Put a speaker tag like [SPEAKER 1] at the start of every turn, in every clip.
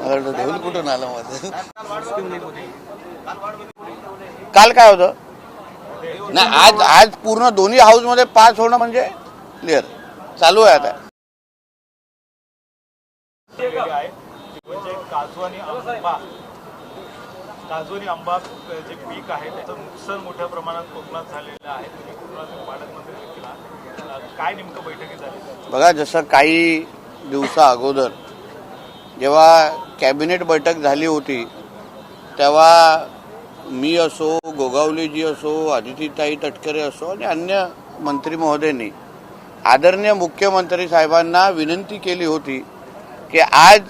[SPEAKER 1] ढोल कुठून आलं माझं? काल काय होतं ना, आज पूर्ण दोन्ही हाऊस मध्ये पास होणं म्हणजे क्लिअर चालू आहे आता.
[SPEAKER 2] काजू आणि आंबा जे पीक आहे त्याचं नुकसान मोठ्या प्रमाणात कोकणात झालेलं आहे. तुम्ही कोकणाचे पालकमंत्री देखील आहात. काय नेमकं बैठकीत झाली?
[SPEAKER 1] बघा, जसं काही दिवसा अगोदर जेव्हा कॅबिनेट बैठक झाली होती तेव्हा मी असो, गोगावलेजी असो, आदितीताई तटकरे असो आणि अन्य मंत्री महोदयांनी आदरणीय मुख्यमंत्री साहेबांना विनंती केली होती की आज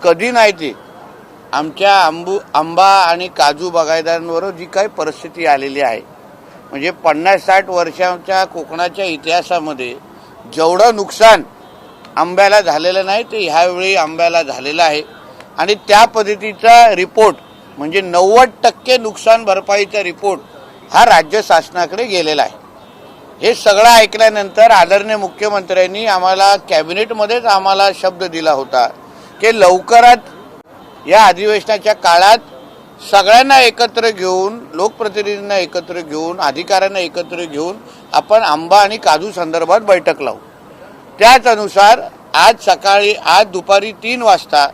[SPEAKER 1] कधी नाही ते आमच्या आंबा आणि काजू बागायतदारांवर जी काही परिस्थिती आलेली आहे, म्हणजे 50-60 वर्षांच्या कोकणाच्या इतिहासामध्ये जेवढं नुकसान आंब्याला झालेलं नाही ते ह्यावेळी आंब्याला झालेलं आहे. आणि त्या पद्धतीचा रिपोर्ट म्हणजे 90% नुकसान भरपाईचा रिपोर्ट हा राज्य शासनाकडे गेलेला आहे. हे सगळं ऐकल्यानंतर आदरणीय मुख्यमंत्र्यांनी आम्हाला कॅबिनेटमध्येच आम्हाला शब्द दिला होता की लवकरात या अधिवेशनाच्या काळात सगळ्यांना एकत्र घेऊन, लोकप्रतिनिधींना एकत्र घेऊन, अधिकाऱ्यांना एकत्र घेऊन आपण आंबा आणि काजू संदर्भात बैठक लावू. त्याच अनुसार आज दुपारी 3 वाजता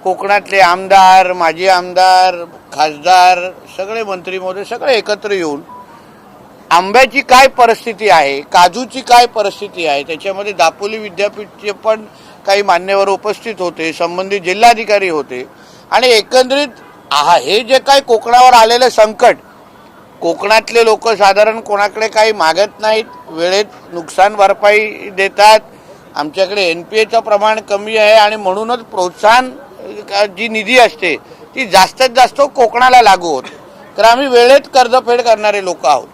[SPEAKER 1] कोकणातले आमदार, माजी आमदार, खासदार, सगळे मंत्री महोदय सगळे एकत्र येऊन आंब्याची काय परिस्थिती आहे, काजूची काय परिस्थिती आहे, त्याच्यामध्ये दापोली विद्यापीठचे पण काही मान्यवर उपस्थित होते, संबंधित जिल्हाधिकारी होते आणि एकंदरीत हे जे काही कोकणावर आलेलं संकट, कोकणातले लोक साधारण कोणाकडे काही मागत नाहीत, वेळेत नुकसान भरपाई देतात. आमच्याकडे NPAचं प्रमाण कमी आहे आणि म्हणूनच प्रोत्साहन जी निधी असते ती जास्तीत जास्त कोकणाला लागू होते, तर आम्ही वेळेत कर्जफेड करणारे लोक आहोत.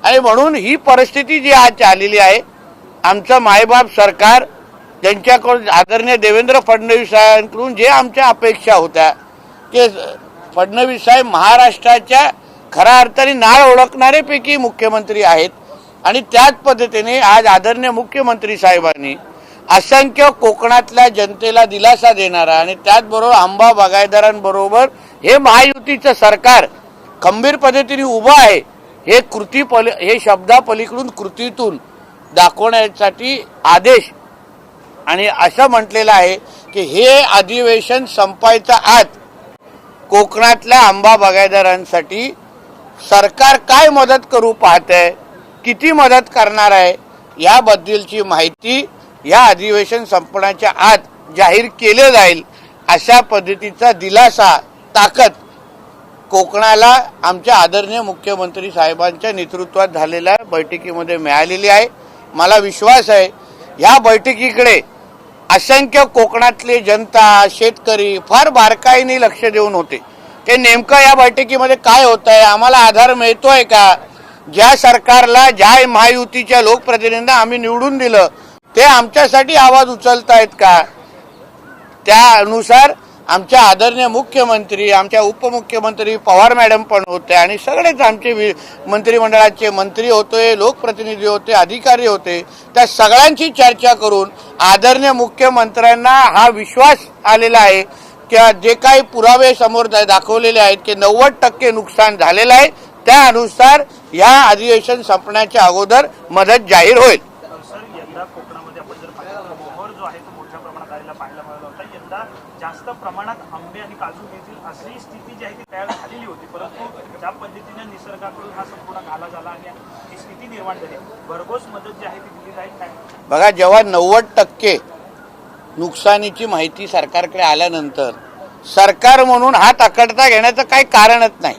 [SPEAKER 1] आणि म्हणून ही परिस्थिती जी आज आलेली आहे, आमचं मायबाप सरकार ज्यांच्याकडून आदरणीय देवेंद्र फडणवीस साहेबांकडून जे आमच्या अपेक्षा होत्या की फडणवीस साहेब महाराष्ट्राच्या खऱ्या अर्थाने नाळ ओळखणारेपैकी मुख्यमंत्री आहेत आणि त्याच पद्धतीने आज आदरणीय मुख्यमंत्री साहेबांनी असंख्य कोकणातल्या जनतेला दिलासा देणारा आणि त्याचबरोबर आंबा बागायतदारांबरोबर हे महायुतीचं सरकार खंबीर पद्धतीने उभं आहे हे शब्दापलीकडून कृतीतून दाखवण्यासाठी आदेश आणि असं म्हटलेलं आहे की हे अधिवेशन संपायच्या आत कोकणातल्या आंबा बागायतदारांसाठी सरकार काय मदत करू पाहतंय, किती मदत करणार आहे याबद्दलची माहिती या अधिवेशन संपण्याच्या आत जाहीर केले जाईल. अशा पद्धतीचा दिलासा, ताकद कोकणाला आमच्या आदरणीय मुख्यमंत्री साहेबांच्या नेतृत्वात झालेल्या बैठकीमध्ये मिळालेली आहे. मला विश्वास आहे या बैठकीकडे असंख्य कोकणातले जनता, शेतकरी फार बारकाईने लक्ष देऊन होते की नेमकं या बैठकीमध्ये काय होत आहे, आम्हाला आधार मिळतोय का, ज्या सरकारला, ज्या महायुतीच्या लोकप्रतिनिधींना आम्ही निवडून दिलं ते आमच्यासाठी आवाज उचलतायत का. त्या अनुसार आमच्या आदरणीय मुख्यमंत्री, आमच्या उपमुख्यमंत्री पवार मॅडम पण होते आणि सगळेच आमचे मंत्रिमंडळाचे मंत्री होते, लोकप्रतिनिधी होते, अधिकारी होते. त्या सगळ्यांची चर्चा करून आदरणीय मुख्यमंत्र्यांना हा विश्वास आलेला आहे की जे काही पुरावे समोर दाखवलेले आहेत की 90% नुकसान झालेलं आहे, त्यानुसार या अधिवेशन संपण्याच्या अगोदर मदत जाहीर होईल.
[SPEAKER 2] कोकणामध्ये आपण जर पाहिलं मोहर जो आहे तो मोठ्या प्रमाणात आलेला पाहायला मिळाला होता. यंदा जास्त प्रमाणात आंबे आणि काजू मिळतील अशी स्थिती जी आहे ती तयार झालेली होती, परंतु ज्या पद्धतीने निसर्गाकडून हा संपूर्ण घाला झाला आणि ही स्थिती निर्माण झाली, भरघोस मदत जी आहे ती दिली जाईल काय?
[SPEAKER 1] बघा, जेव्हा 90% नुकसानीची माहिती सरकारकडे आल्यानंतर सरकार म्हणून हात आकडता घेण्याचं काही कारणच नाही,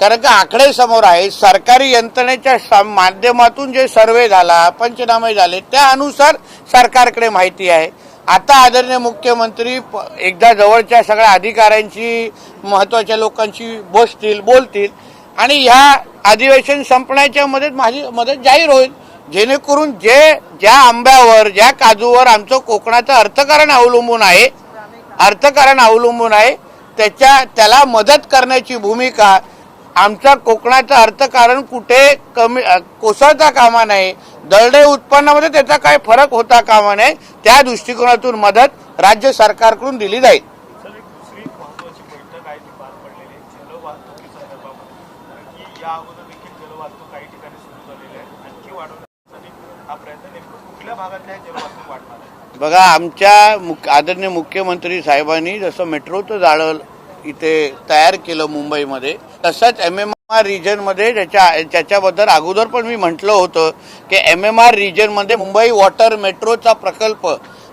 [SPEAKER 1] कारण का आकडे समोर आहे. सरकारी यंत्रणेच्या माध्यमातून जे सर्वे झाला, पंचनामे झाले, त्या अनुसार सरकारकडे माहिती आहे. आता आदरणीय मुख्यमंत्री एकदा जवळच्या सगळ्या अधिकाऱ्यांची, महत्वाच्या लोकांशी बोलतील आणि ह्या अधिवेशन संपण्याच्या माझी मदत जाहीर होईल, जेणेकरून ज्या आंब्यावर, ज्या काजूवर आमचं कोकणाचं अर्थकारण अवलंबून आहे त्याला मदत करण्याची भूमिका आमचा कोकणाचं अर्थकारण कुठे कमी कोसळता कामा नये, दरडे उत्पन्नामध्ये त्याचा काय फरक होता कामा नये, त्या दृष्टिकोनातून मदत राज्य सरकारकडून दिली जाईल.
[SPEAKER 2] या अगोदर देखील जलवाहतूक काही ठिकाणी सुरू झालेली आहे, आणखी वाढवण्यासाठी हा प्रयत्न नेमकं कुठल्या भागातल्या जलवाहतूक वाढणार आहे?
[SPEAKER 1] बघा, आमच्या आदरणीय मुख्यमंत्री साहेबांनी जसं मेट्रोचं जाळं इथे तयार केलं मुंबईमध्ये, तसंच MMR रिजनमध्ये त्याच्याबद्दल अगोदर पण मी म्हटलं होतं की MMR रिजनमध्ये मुंबई वॉटर मेट्रोचा प्रकल्प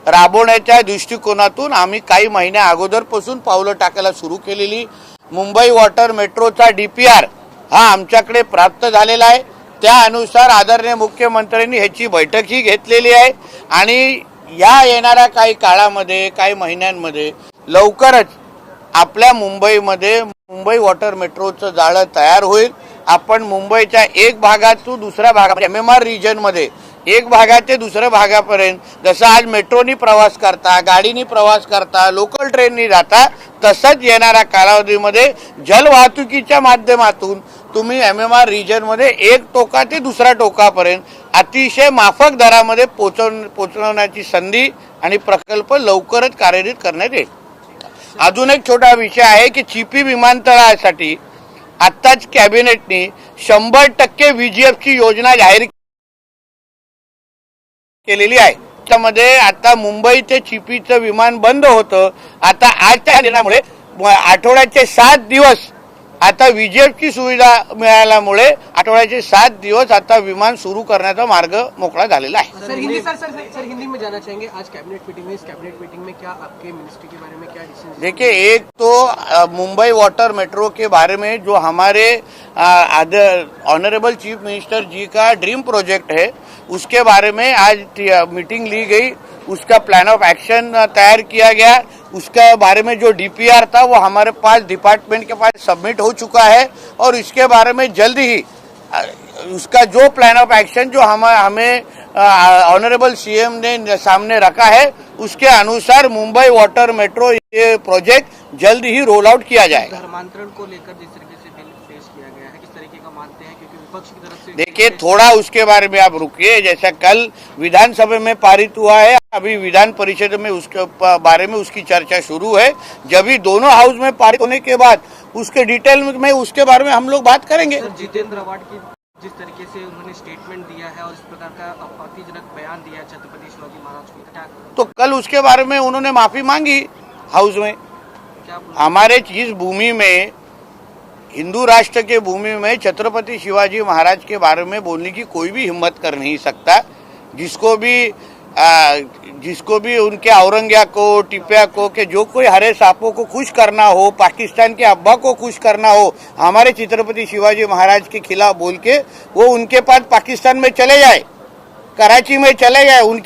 [SPEAKER 1] राबवण्याच्या दृष्टिकोनातून आम्ही काही महिन्या अगोदरपासून पावलं टाकायला सुरू केलेली. मुंबई वॉटर मेट्रोचा DPR हा आमच्याकडे प्राप्त झालेला आहे. त्या अनुसार आदरणीय मुख्यमंत्र्यांनी ह्याची बैठकही घेतलेली आहे आणि या येणाऱ्या काही काळामध्ये, काही महिन्यांमध्ये लवकरच आपल्या मुंबईमध्ये मुंबई वॉटर मेट्रोचं जाळं तयार होईल. आपण मुंबईच्या एक भागातून दुसऱ्या भागामध्ये MMR रिजनमध्ये एक भागात ते दुसऱ्या भागापर्यंत जसं आज मेट्रोनी प्रवास करता, गाडीनी प्रवास करता, लोकल ट्रेननी जाता, तसंच येणाऱ्या कालावधीमध्ये जलवाहतुकीच्या माध्यमातून तुम्ही MMR रिजनमध्ये एक टोका ते दुसऱ्या टोकापर्यंत अतिशय माफक दरामध्ये पोहोचवण्याची संधी आणि प्रकल्प लवकरच कार्यान्वित करण्यात येईल. अजून एक छोटा विषय आहे की चिपी विमानतळासाठी आत्ताच कॅबिनेटने 100% VGF ची योजना जाहीर केलेली आहे. त्यामध्ये आता मुंबई ते चिपीचं विमान बंद होतं. आता आजच्या निर्णयामुळे आठवड्याचे 7 दिवस आता VGF ची सुविधा मिळाल्यामुळे आठवड्याचे 7 दिवस आता विमान सुरू करण्याचा मार्ग मोकळा झालेला आहे.
[SPEAKER 3] सर हिंदी में जाना चाहेंगे. आज कैबिनेट मीटिंग में, इस कैबिनेट मीटिंग में क्या आपके मिनिस्ट्री के बारे में क्या डिसीजन?
[SPEAKER 1] देखिए, एक तो मुंबई वाटर मेट्रो के बारे में जो हमारे ऑनरेबल चीफ मिनिस्टर जी का ड्रीम प्रोजेक्ट है, उसके बारे में आज मीटिंग ली गई. उसका प्लान ऑफ एक्शन तैयार किया गया. उसके बारे में जो DPR था वो हमारे पास डिपार्टमेंट के पास सबमिट हो चुका है और इसके बारे में जल्द ही उसका जो प्लान ऑफ एक्शन जो हमें ऑनरेबल CM ने सामने रखा है, उसके अनुसार मुंबई वाटर मेट्रो ये प्रोजेक्ट जल्द ही रोल आउट किया जाएगा.
[SPEAKER 3] धर्मांतरण को लेकर जिस तरीके से बिल पेश किया गया है, किस तरीके का मानते हैं, क्योंकि विपक्ष की तरफ से
[SPEAKER 1] देखिए, थोड़ा उसके बारे में आप रुकिए. जैसा कल विधानसभा में पारित हुआ है, अभी विधान परिषद में उसके बारे में उसकी चर्चा शुरू है. जब भी दोनों हाउस में पारित होने के बाद उसके डिटेल में उसके बारे में हम लोग बात करेंगे.
[SPEAKER 3] जितेंद्र अवार्ड की जिस तरीके से उन्होंने स्टेटमेंट दिया है और इस प्रकार का आपत्तिजनक बयान दिया है छत्रपति शिवाजी महाराज को, क्या
[SPEAKER 1] तो कल उसके बारे में उन्होंने माफी मांगी हाउस में.
[SPEAKER 3] क्या
[SPEAKER 1] हमारे जिस भूमि में, हिंदू राष्ट्र के भूमि में छत्रपति शिवाजी महाराज के बारे में बोलने की कोई भी हिम्मत कर नहीं सकता. जिसको भी उनके औरंगिया को, टिपिया को, के जो कोई हरे सांपों को खुश करना हो, पाकिस्तान के अब्बा को खुश करना हो, हमारे छत्रपति शिवाजी महाराज के खिलाफ बोल के वो उनके पास पाकिस्तान में चले जाए, कराची में चले जाए, उनकी